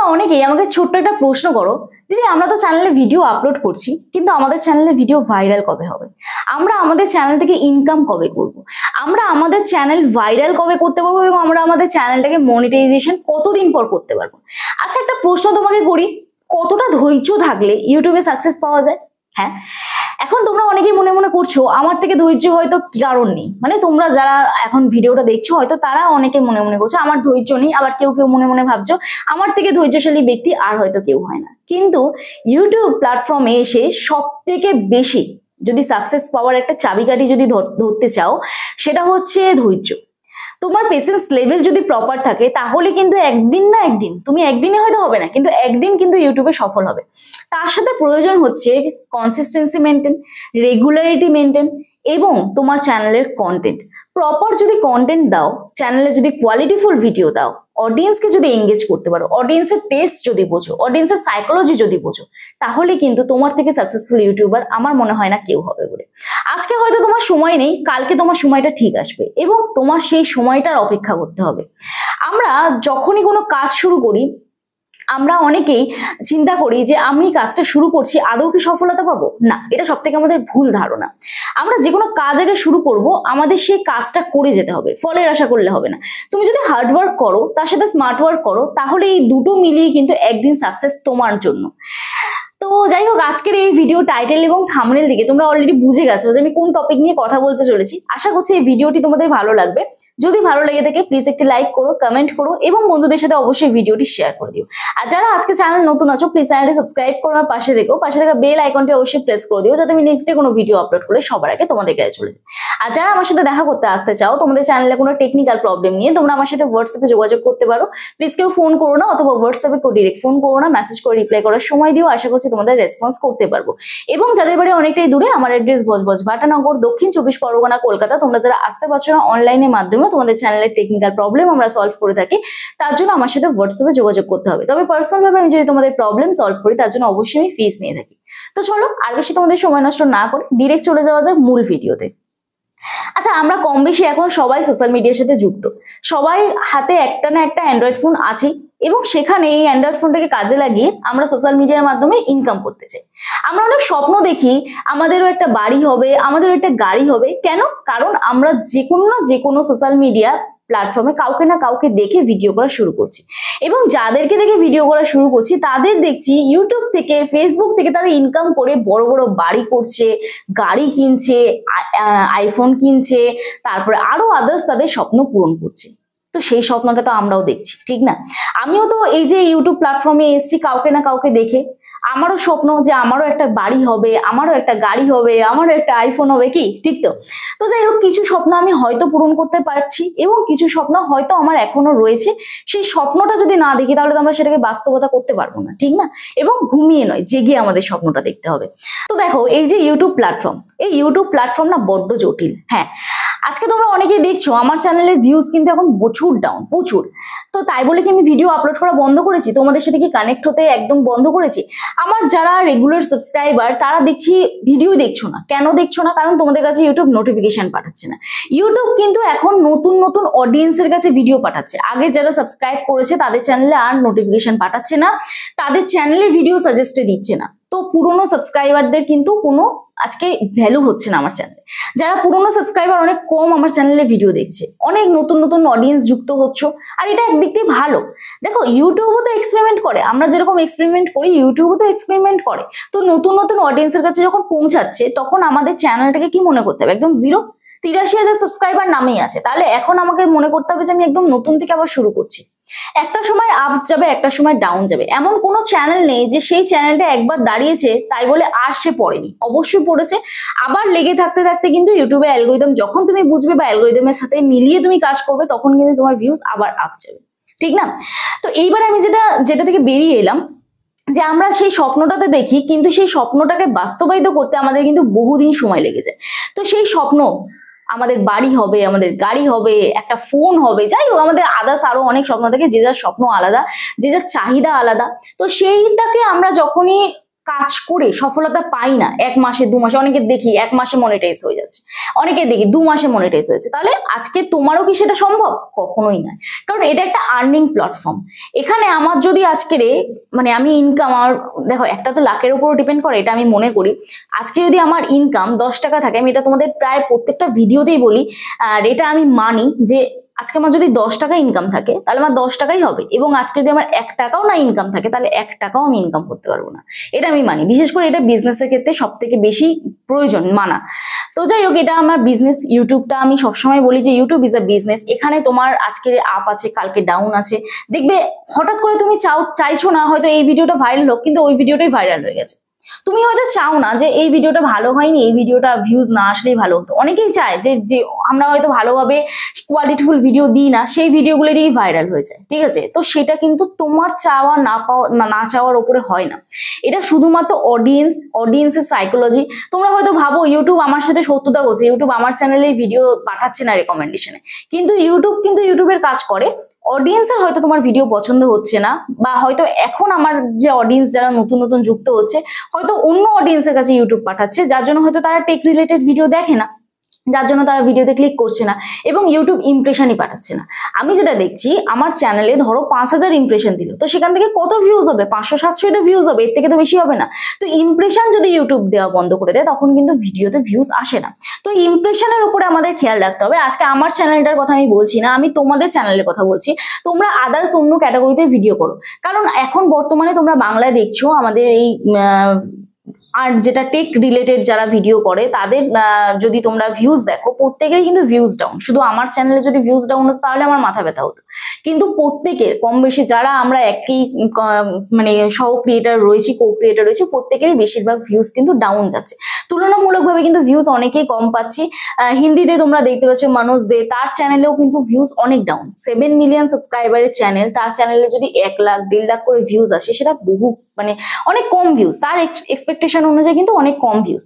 তোমরা অনেকেই আমাকে ছোট্ট একটা প্রশ্ন করো, দিদি আমরা তো চ্যানেলে ভিডিও আপলোড করছি কিন্তু আমাদের চ্যানেলে ভিডিও ভাইরাল কবে হবে, আমরা আমাদের চ্যানেল থেকে ইনকাম কবে করব, আমরা আমাদের চ্যানেল ভাইরাল কবে করতে পারবো এবং আমরা আমাদের চ্যানেলটাকে মনিটাইজেশন কতদিন পর করতে পারবো। আচ্ছা একটা প্রশ্ন তোমাকে করি, কতটা ধৈর্য থাকলে ইউটিউবে সাকসেস পাওয়া যায়? হ্যাঁ, এখন তোমরা অনেকেই মনে মনে করছো আমার থেকে ধৈর্য হয়তো কারণ নেই, মানে তোমরা যারা এখন ভিডিওটা দেখছো হয়তো তারা অনেকে মনে মনে করছো আমার ধৈর্য নেই, আবার কেউ কেউ মনে মনে ভাবছো আমার থেকে ধৈর্যশালী ব্যক্তি আর হয়তো কেউ হয় না। কিন্তু ইউটিউব প্ল্যাটফর্মে এসে সব থেকে বেশি যদি সাকসেস পাওয়ার একটা চাবিকাঠি যদি ধরতে চাও সেটা হচ্ছে ধৈর্য। তোমার পেশেন্স লেভেল যদি প্রপার থাকে তাহলে কিন্তু একদিন না একদিন, তুমি একদিনে হয়তো হবে না কিন্তু একদিন কিন্তু ইউটিউবে সফল হবে। তার সাথে প্রয়োজন হচ্ছে কনসিস্টেন্সি মেনটেন, রেগুলারিটি মেনটেন এবং তোমার চ্যানেলের কন্টেন্ট প্রপার যদি কন্টেন্ট দাও, চ্যানেলে যদি কোয়ালিটিফুল ভিডিও দাও, অডিয়েন্সকে যদি এঙ্গেজ করতে পারো, অডিয়েন্সের টেস্ট যদি বোঝো, অডিয়েন্সের সাইকোলজি যদি বোঝো, তাহলে কিন্তু তোমার থেকে সাকসেসফুল ইউটিউবার আমার মনে হয় না কেউ হবে বলে। আজকে হয়তো তোমার সময় নেই, কালকে তোমার সময়টা ঠিক আসবে এবং তোমার সেই সময়টার অপেক্ষা করতে হবে। আমরা যখনই কোনো কাজ শুরু করি আমরা অনেকেই চিন্তা করি যে আমি কাজটা শুরু করছি আদৌ কি সফলতা পাবো, না, এটা সব থেকে আমাদের ভুল ধারণা। আমরা যে কোনো কাজ আগে শুরু করব আমাদের সেই কাজটা করে যেতে হবে, ফলের আশা করলে হবে না। তুমি যদি হার্ডওয়ার্ক করো তার সাথে স্মার্ট ওয়ার্ক করো তাহলে এই দুটো মিলিয়ে কিন্তু একদিন সাকসেস তোমার জন্য। তো যাই হোক, আজকের এই ভিডিও টাইটেল এবং থাম্বনেল থেকে তোমরা অলরেডি বুঝে গেছো যে আমি কোন টপিক নিয়ে কথা বলতে চলেছি। আশা করছি এই ভিডিওটি তোমাদের ভালো লাগবে। যদি ভালো লেগে থাকে প্লিজ একটি লাইক করো, কমেন্ট করো এবং বন্ধুদের সাথে অবশ্যই ভিডিওটি শেয়ার করে দিও। আর যারা আজকে চ্যানেল নতুন আছো প্লিজ চ্যানেলটি সাবস্ক্রাইব করো, আমার পাশে রেখো, পাশে থাকা বেল আইকনটি অবশ্যই প্রেস করে দিও যাতে আমি নেক্সট ডে কোনো ভিডিও আপলোড করলে সবার আগে তোমাদের কাছে চলে যায়। আর যারা আমার সাথে দেখা করতে আসতে চাও, তোমাদের চ্যানেলে কোনো টেকনিক্যাল প্রবলেম নিয়ে তোমরা আমার সাথে হোয়াটসঅ্যাপে যোগাযোগ করতে পারো। প্লিজ কেউ ফোন করো না অথবা হোয়াটসঅ্যাপে কেউ ডিরেক্ট ফোন করো না, মেসেজ করে রিপ্লাই করার সময় দিও, আশা করছি তোমাদের রেসপন্স করতে পারবো। এবং যাদের বাড়ি অনেকটাই দূরে, আমার অ্যাড্রেস বজবজ ভাটানগর, দক্ষিণ 24 পরগনা, কলকাতা। তোমরা যারা আসতে পারছো না অনলাইনের মাধ্যমে তোমাদের চ্যানেলের টেকনিক্যাল প্রবলেম আমরা সলভ করে থাকি, তার জন্য আমার সাথে হোয়াটসঅ্যাপে যোগাযোগ করতে হবে। তবে পার্সোনাল ভাবে আমি যদি তোমাদের প্রবলেম সলভ করি তার জন্য অবশ্যই আমি ফিস নিয়ে থাকি। তো চলো আর বেশি তোমাদের সময় নষ্ট না করে ডিরেক্ট চলে যাওয়া যাক মূল ভিডিওতে। আচ্ছা, আমরা কম বেশি এখন সবাই সোশ্যাল মিডিয়ার সাথে যুক্ত, সবাই হাতে একটা না একটা অ্যান্ড্রয়েড ফোন আছে এবং সেখানে এই অ্যান্ড্রয়েড ফোনটাকে কাজে লাগিয়ে আমরা সোশ্যাল মিডিয়ার মাধ্যমে ইনকাম করতে চাই। আমরা অনেক স্বপ্ন দেখি আমাদেরও একটা বাড়ি হবে, আমাদেরও একটা গাড়ি হবে। কেন? কারণ আমরা যে কোনো সোশ্যাল মিডিয়া প্ল্যাটফর্মে কাউকে না কাউকে দেখে ভিডিও করা শুরু করছি এবং যাদেরকে দেখে ভিডিও করা শুরু করছি তাদের দেখছি ইউটিউব থেকে, ফেসবুক থেকে তারা ইনকাম করে বড় বড় বাড়ি করছে, গাড়ি কিনছে, আইফোন কিনছে, তারপরে আরো আদার্স তাদের স্বপ্ন পূরণ করছে। তো সেই স্বপ্নটা তো আমরাও দেখছি, ঠিক না? আমিও তো এই যে ইউটিউব প্ল্যাটফর্মে এসেছি কাউকে না কাউকে দেখে, আমারও স্বপ্ন যে আমারও একটা বাড়ি হবে, আমারও একটা গাড়ি হবে, আমারও একটা আইফোন হবে, কি ঠিক? তো তো যাই হোক, কিছু স্বপ্ন আমি হয়তো পূরণ করতে পারছি এবং কিছু স্বপ্ন হয়তো আমার এখনো রয়েছে। সেই স্বপ্নটা যদি না দেখি তাহলে তো আমরা সেটাকে বাস্তবতা করতে পারবো না, ঠিক না? এবং ঘুমিয়ে নয়, জেগে আমাদের স্বপ্নটা দেখতে হবে। তো দেখো, এই যে ইউটিউব প্ল্যাটফর্ম, এই ইউটিউব প্ল্যাটফর্ম না বড্ড জটিল। হ্যাঁ, আজকে তোমরা অনেকেই দেখছো আমার চ্যানেলের ভিউজ কিন্তু এখন প্রচুর ডাউন, প্রচুর। তো তাই বলে কি আমি ভিডিও আপলোড করা বন্ধ করেছি, তোমাদের সাথে কি কানেক্ট হতে একদম বন্ধ করেছি? আমার যারা রেগুলার সাবস্ক্রাইবার তারা দেখছি ভিডিও দেখছো না। কেন দেখছো না? কারণ তোমাদের কাছে ইউটিউব নোটিফিকেশন পাঠাচ্ছে না। ইউটিউব কিন্তু এখন নতুন নতুন অডিয়েন্সের কাছে ভিডিও পাঠাচ্ছে। আগে যারা সাবস্ক্রাইব করেছে তাদের চ্যানেলে আর নোটিফিকেশন পাঠাচ্ছে না, তাদের চ্যানেলে ভিডিও সাজেস্টে দিচ্ছে না। তো পুরনো সাবস্ক্রাইবারদের কিন্তু কোনো আজকে ভ্যালু হচ্ছে না আমার চ্যানেলে। যারা পুরনো সাবস্ক্রাইবার অনেক কম আমার চ্যানেলে ভিডিও দেখছে, অনেক নতুন নতুন অডিয়েন্স যুক্ত হচ্ছে, আর এটা একদিক দিয়ে ভালো। দেখো, ইউটিউবও তো এক্সপেরিমেন্ট করে, আমরা যেরকম এক্সপেরিমেন্ট করি ইউটিউবও তো এক্সপেরিমেন্ট করে। তো নতুন নতুন অডিয়েন্সের কাছে যখন পৌঁছাচ্ছে তখন আমাদের চ্যানেলটাকে কি মনে করতে হবে? একদম জিরো। 83,000 সাবস্ক্রাইবার নামেই আছে, তাহলে এখন আমাকে মনে করতে হবে যে আমি একদম নতুন থেকে আবার শুরু করছি। একটা সময় আপস যাবে, একটা সময় ডাউন যাবে। এমন কোনো চ্যানেল নেই যে সেই চ্যানেলটা একবার দাঁড়িয়েছে তাই বলে আর সে পড়েনি, অবশ্যই পড়েছে। আবার লেগে থাকতে থাকতে কিন্তু ইউটিউবে অ্যালগোরিদম যখন তুমি বুঝবে বা অ্যালগোরিদমের সাথে মিলিয়ে তুমি কাজ করবে তখন কিন্তু তোমার ভিউজ আবার আপ যাবে, ঠিক না? তো এইবার আমি যেটা থেকে বেরিয়ে এলাম যে আমরা সেই স্বপ্নটাতে দেখি কিন্তু সেই স্বপ্নটাকে বাস্তবায়িত করতে আমাদের কিন্তু বহুদিন সময় লেগে যায়। তো সেই স্বপ্ন আমাদের বাড়ি হবে, আমাদের গাড়ি হবে, একটা ফোন হবে, যাই হোক আমাদের আদার্স আরো অনেক স্বপ্ন থাকে, যে যার স্বপ্ন আলাদা, যে যার চাহিদা আলাদা। তো সেইটাকে আমরা যখনই কাজ করে সফলতা পাই না, 1 মাসে 2 মাসে, অনেকে দেখি 1 মাসে মনিটাইজ হয়ে যাচ্ছে, অনেকে দেখি 2 মাসে মনিটাইজ হয়েছে, তাহলে আজকে তোমারও কি সেটা সম্ভব? কখনোই নয়, কারণ এটা একটা আর্নিং প্ল্যাটফর্ম। এখানে আমার যদি আজকে মানে আমি ইনকাম, আমার দেখো একটা তো লাখের উপর ডিপেন্ড করে, এটা আমি মনে করি। আজকে যদি আমার ইনকাম 10 টাকা থাকে, আমি এটা তোমাদের প্রায় প্রত্যেকটা ভিডিওতেই বলি, আর এটা আমি মানি যে আজকে আমার যদি 10 টাকা ইনকাম থাকে তাহলে আমার 10 টাকাই হবে, এবং আজকে যদি আমার 1 টাকাও না ইনকাম থাকে তাহলে 1 টাকাও আমি ইনকাম করতে পারবো না, এটা আমি মানি। বিশেষ করে এটা বিজনেসের ক্ষেত্রে সব থেকে বেশি প্রয়োজন মানা। তো যাই হোক, এটা আমার বিজনেস। ইউটিউবটা আমি সবসময় বলি যে ইউটিউব ইজ আ বিজনেস। এখানে তোমার আজকে আপ আছে, কালকে ডাউন আছে। দেখবে হঠাৎ করে তুমি চাইছো না হয়তো এই ভিডিওটা ভাইরাল হোক, কিন্তু ওই ভিডিওটাই ভাইরাল হয়ে গেছে। তুমি হয়তো চাও না যে এই ভিডিওটা ভালো হয়নি, এই ভিডিওটা ভিউজ না আসলেই ভালো হতো। অনেকেই চায় যে আমরা হয়তো ভালোভাবে কোয়ালিটিফুল ভিডিও দিই না, সেই ভিডিওগুলো দিয়েই ভাইরাল হয়ে যায়, ঠিক আছে? তো সেটা কিন্তু তোমার চাওয়া না চাওয়ার উপরে হয় না, এটা শুধুমাত্র অডিয়েন্সের সাইকোলজি। তোমরা হয়তো ভাবো ইউটিউব আমার সাথে শত্রুতা করছে, ইউটিউব আমার চ্যানেলে ভিডিও পাঠাচ্ছে না রেকমেন্ডেশনে, কিন্তু ইউটিউবের কাজ করে অডিয়েন্সের হয়তো তোমার ভিডিও পছন্দ হচ্ছে না, বা হয়তো এখন আমার যে অডিয়েন্স যারা নতুন নতুন যুক্ত হচ্ছে হয়তো অন্য অডিয়েন্সের কাছে ইউটিউব পাঠাচ্ছে, যার জন্য হয়তো তারা টেক রিলেটেড ভিডিও দেখে না, যার জন্য তারা ভিডিওতে ক্লিক করছে না, এবং ইউটিউব ইমপ্রেশনই পাঠাচ্ছে না। আমি যেটা দেখছি, আমার চ্যানেলে ধরো 5000 ইমপ্রেশন দিল, তো সেখান থেকে কত ভিউজ হবে? 500-700 তো ভিউজ হবে, এর থেকে তো বেশি হবে না। তো ইমপ্রেশন যদি ইউটিউব দেওয়া বন্ধ করে দেয় তখন কিন্তু ভিডিওতে ভিউজ আসে না। তো ইমপ্রেশনের উপরে আমাদের খেয়াল রাখতে হবে। আজকে আমার চ্যানেলটার কথা আমি বলছি না, আমি তোমাদের চ্যানেলের কথা বলছি। তোমরা আদার্স অন্য ক্যাটাগরিতে ভিডিও করো, কারণ এখন বর্তমানে তোমরা বাংলায় দেখছো আমাদের এই আর যেটা টেক রিলেটেড যারা ভিডিও করে তাদের যদি তোমরা ভিউজ দেখো, প্রত্যেকেরই কিন্তু ভিউজ ডাউন। শুধু আমার চ্যানেলে যদি ভিউজ ডাউন হতো তাহলে আমার মাথা ব্যথা হতো, কিন্তু প্রত্যেকের কম বেশি যারা আমরা একই মানে সহ ক্রিয়েটার রয়েছি, কো ক্রিয়েটার রয়েছে, প্রত্যেকেরই বেশিরভাগ ভিউজ কিন্তু ডাউন যাচ্ছে। তুলনামূলকভাবে কিন্তু ভিউজ অনেকেই কম পাচ্ছি। হিন্দিতে তোমরা দেখতে পাচ্ছ মানুষ দে, তার চ্যানেলেও কিন্তু ভিউজ অনেক ডাউন। 7 মিলিয়ন সাবস্ক্রাইবারের চ্যানেল, তার চ্যানেলে যদি 1 লাখ 1.5 লাখ করে ভিউজ আসে, সেটা বহু মানে অনেক কম ভিউজ, তার এক্সপেকটেশন অনুযায়ী কিন্তু অনেক কম ভিউজ।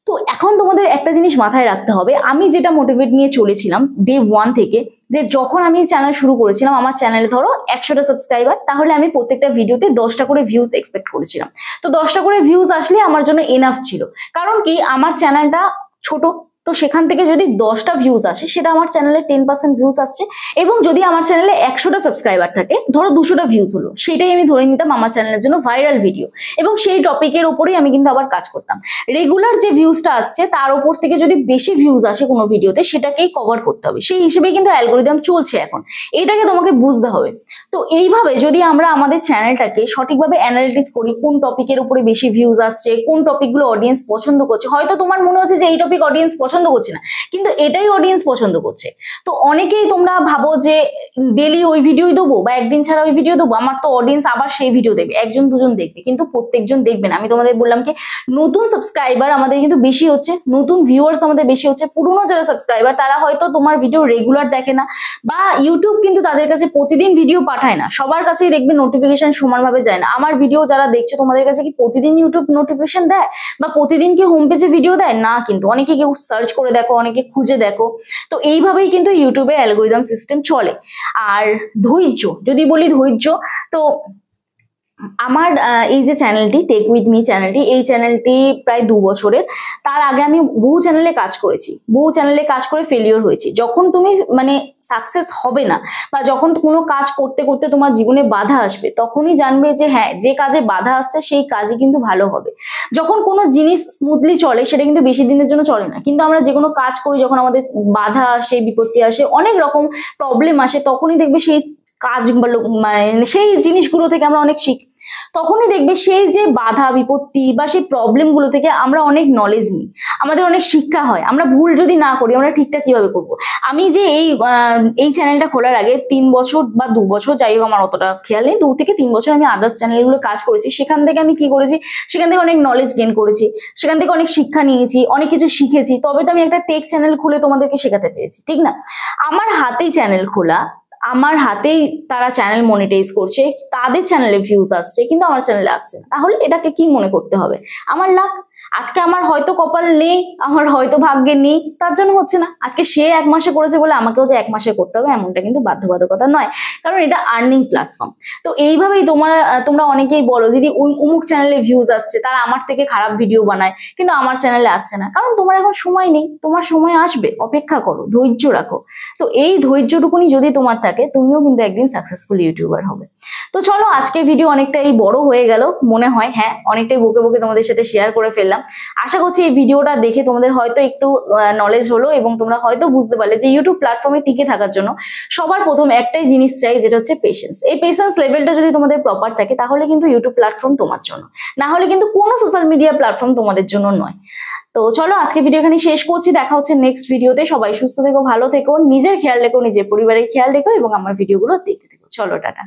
তো এখন তোমাদের একটা জিনিস মাথায় রাখতে হবে, আমি যেটা মোটিভেট নিয়ে চলেছিলাম ডে 1 থেকে, যে যখন আমি চ্যানেল শুরু করেছিলাম, আমার চ্যানেলে ধরো 100টা সাবস্ক্রাইবার, তাহলে আমি প্রত্যেকটা ভিডিওতে 10টা করে ভিউজ এক্সপেক্ট করেছিলাম। তো 10টা করে ভিউজ আসলে আমার জন্য এনাফ ছিল, কারণ কি আমার চ্যানেলটা ছোট, তো সেখান থেকে যদি 10টা ভিউজ আসে সেটা আমার চ্যানেলে 10% ভিউজ আসছে। এবং যদি আমার চ্যানেলে 100টা সাবস্ক্রাইবার থাকে, ধরো 200টা ভিউজ হলো, সেটাই আমি ধরে নিতাম আমার চ্যানেলের জন্য ভাইরাল ভিডিও, এবং সেই টপিকের উপরেই আমি কিন্তু আবার কাজ করতাম। রেগুলার যে ভিউজটা আসছে তার উপর থেকে যদি বেশি ভিউজ আসে কোনো ভিডিওতে, সেটাকেই কভার করতে হবে, সেই হিসেবেই কিন্তু অ্যালগোরিদম চলছে এখন, এটাকে তোমাকে বুঝতে হবে। তো এইভাবে যদি আমরা আমাদের চ্যানেলটাকে সঠিকভাবে অ্যানালিটিক্স করি, কোন টপিকের উপরে বেশি ভিউজ আসছে, কোন টপিকগুলো অডিয়েন্স পছন্দ করছে, হয়তো তোমার মনে হচ্ছে যে এই টপিক অডিয়েন্স পছন্দ করছে না, কিন্তু এটাই অডিয়েন্স পছন্দ করছে। তো অনেকেই তোমরা ভাবো যে ডেলি ওই ভিডিওই দেবো বা একদিন ছাড়া ওই ভিডিও দেবো, আমার তো অডিয়েন্স আবার সেই ভিডিও দেখবে, 1 2 দেখবে, কিন্তু প্রত্যেকজন দেখবে না। আমি তোমাদের বললাম কি, নতুন সাবস্ক্রাইবার আমাদের কিন্তু বেশি হচ্ছে, নতুন ভিউয়ার্স আমাদের বেশি হচ্ছে। পুরনো যারা সাবস্ক্রাইবার তারা হয়তো তোমার ভিডিও রেগুলার দেখে না, বা ইউটিউব কিন্তু তাদের কাছে প্রতিদিন ভিডিও পাঠায় না, সবার কাছেই দেখবে নোটিফিকেশন সমানভাবে যায় না। আমার ভিডিও যারা দেখছো তোমাদের কাছে কি প্রতিদিন ইউটিউব নোটিফিকেশন দেয়, বা প্রতিদিন কি হোম পেজে ভিডিও দেয়? না, কিন্তু অনেকে কেউ সার্চ করে দেখো, অনেকে খুঁজে দেখো। তো এইভাবেই কিন্তু ইউটিউবে অ্যালগোরিদম সিস্টেম চলে। আর ধৈর্য, যদি বলি ধৈর্য, তো আমার এই যে চ্যানেলটি টেক উইথ মি চ্যানেলটি, এই চ্যানেলটি প্রায় 2 বছরের। তার আগে আমি বহু চ্যানেলে কাজ করেছি, বহু চ্যানেলে কাজ করে ফেলিওর হয়েছি। যখন তুমি মানে সাকসেস হবে না, বা যখন কোনো কাজ করতে করতে তোমার জীবনে বাধা আসবে, তখনই জানবে যে হ্যাঁ, যে কাজে বাধা আসছে সেই কাজই কিন্তু ভালো হবে। যখন কোনো জিনিস স্মুথলি চলে সেটা কিন্তু বেশি দিনের জন্য চলে না, কিন্তু আমরা যে কোনো কাজ করি যখন আমাদের বাধা আসে, বিপত্তি আসে, অনেক রকম প্রবলেম আসে, তখনই দেখবে সেই কাজগুলো মানে সেই জিনিসগুলো থেকে আমরা অনেক শিখি। তখনই দেখবে সেই যে বাধা বিপত্তি বা সেই প্রবলেমগুলো থেকে আমরা অনেক নলেজ নিই, আমাদের অনেক শিক্ষা হয়। আমরা ভুল যদি না করি, আমরা ঠিকঠাক কিভাবে করব। আমি যে এই চ্যানেলটা খোলার আগে 3 বছর বা 2 বছর, যাই হোক আমার অতটা খেয়াল নেই, 2 থেকে 3 বছর আমি আদার্স চ্যানেলগুলো কাজ করেছি। সেখান থেকে আমি কি করেছি, সেখান থেকে অনেক নলেজ গেইন করেছি, সেখান থেকে অনেক শিক্ষা নিয়েছি, অনেক কিছু শিখেছি, তবে তো আমি একটা টেক চ্যানেল খুলে তোমাদেরকে শেখাতে পেরেছি, ঠিক না? আমার হাতেই চ্যানেল খোলা, আমার হাতেই তারা চ্যানেল মনিটাইজ করছে, তাদের চ্যানেলে ভিউজ আসছে, কিন্তু আমার চ্যানেলে আসছে না, তাহলে এটাকে কি মনে করতে হবে? আমার লাক। আজকে আমার হয়তো কপাল নেই, আমার হয়তো ভাগ্যে নেই, তার জন্য হচ্ছে না। আজকে সে 1 মাসে করেছে বলে আমাকেও যে 1 মাসে করতে হবে এমনটা কিন্তু বাধ্যবাধকতা নয়, কারণ এটা আর্নিং প্ল্যাটফর্ম। তো এইভাবেই তোমরা অনেকেই বলো দিদি অমুক চ্যানেলে ভিউজ আসছে, তারা আমার থেকে খারাপ ভিডিও বানায় কিন্তু আমার চ্যানেলে আসছে না, কারণ তোমার এখন সময় নেই। তোমার সময় আসবে, অপেক্ষা করো, ধৈর্য রাখো। তো এই ধৈর্যটুকুনি যদি তোমার থাকে, তুমিও কিন্তু একদিন সাকসেসফুল ইউটিউবার হবে। তো চলো, আজকে ভিডিও অনেকটাই বড় হয়ে গেল মনে হয়, হ্যাঁ অনেকটাই বকে বকে তোমাদের সাথে শেয়ার করে ফেললাম। আশা করছি এই ভিডিওটা দেখে তোমাদের হয়তো একটু নলেজ হলো এবং তোমরা হয়তো বুঝতে পারলে যে ইউটিউব প্ল্যাটফর্মে টিকে থাকার জন্য সবার প্রথম একটাই জিনিস চাই, যেটা হচ্ছে পেশেন্স। এই পেশেন্স লেভেলটা যদি তোমাদের প্রপার থাকে, তাহলে কিন্তু ইউটিউব প্ল্যাটফর্ম তোমার জন্য, না হলে কিন্তু কোনো সোশ্যাল মিডিয়া প্ল্যাটফর্ম তোমাদের জন্য নয়। তো চলো, আজকে ভিডিও এখানে শেষ করছি। দেখা হচ্ছে নেক্সট ভিডিওতে। সবাই সুস্থ থেকো, ভালো থেকো, নিজের খেয়াল রেখো, নিজের পরিবারের খেয়াল রেখো এবং আমার ভিডিওগুলো দেখতে থেকো। চলো, টাটা।